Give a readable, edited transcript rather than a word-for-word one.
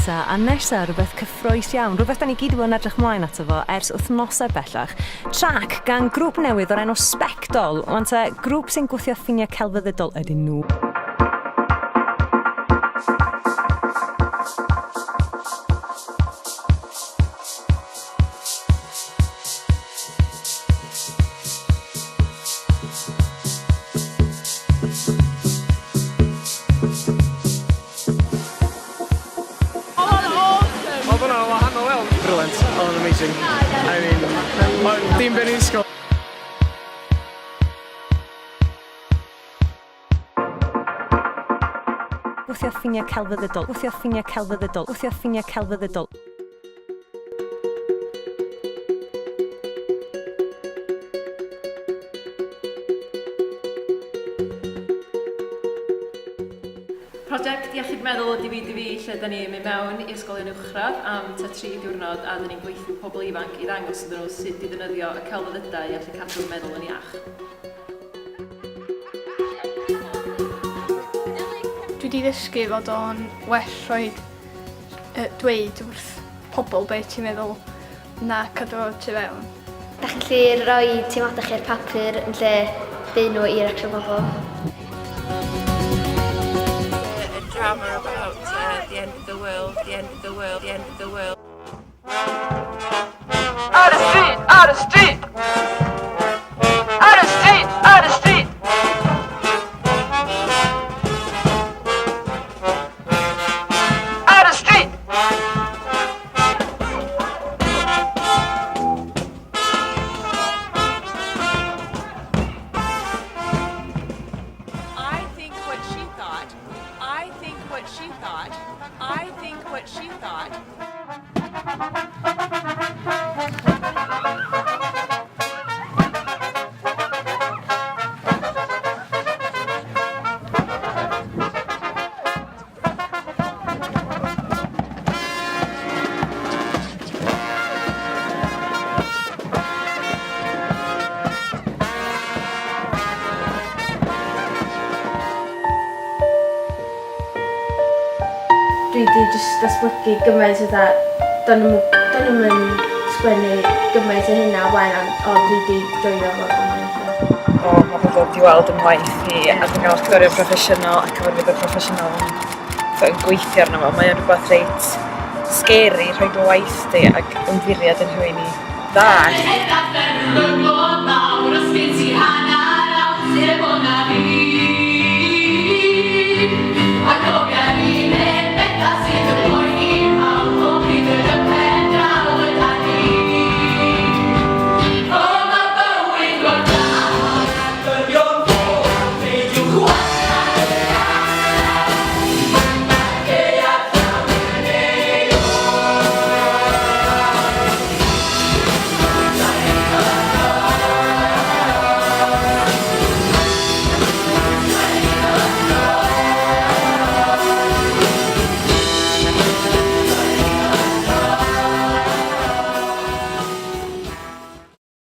A nesa rhywbeth cyffrous iawn, rhywbeth da ni gyd wedi edrych mlaen ato fo ers wythnosau bellach. Trac gan grŵp newydd o'r enw Spectol, ond grŵp sy'n gwthio ffiniau celfyddydol ydyn nhw. Brilliant, all amazing. I mean, dim ben i'n ysgol. Gwthio ffiniau celfyddydol, gwthio ffiniau celfyddydol, gwthio ffiniau celfyddydol. Prosiect iechyd meddwl ydi fi lle da ni'n mynd mewn i ysgolion uwchradd am 3 diwrnod a da ni'n gweithio pobl ifanc i ddangos iddyn nhw sut i ddefnyddio y celfyddydau i allu cadw'r meddwl yn iach. Dwi wedi ddysgu fod o'n well rhoi dweud wrth pobl beth ti'n meddwl na cadw tu fewn. Da chi'n gallu rhoi teimladau chi'r papur yn lle dyn nhw i'r actual bobl. Drama about the end of the world, the end of the world, the end of the world. Out of street, out of street! Out of street, out of street! Out of street! I think what she thought. I think what she thought. I think what she thought. Dwi wedi jyst datblygu gymaint o do'n nhw'n mynd sgwennu gymaint o hynna wen ond dwi wedi joio fo gymaint. Mae pobl wedi weld yn waith i a dwi'n gael cyfeirio proffesiynol a cyfeirio proffesiynol yn gweithio arno fo. Mae o'n rhywbeth reit scary rhoi dy waith di ac ymddiriad yn rhywun i dda.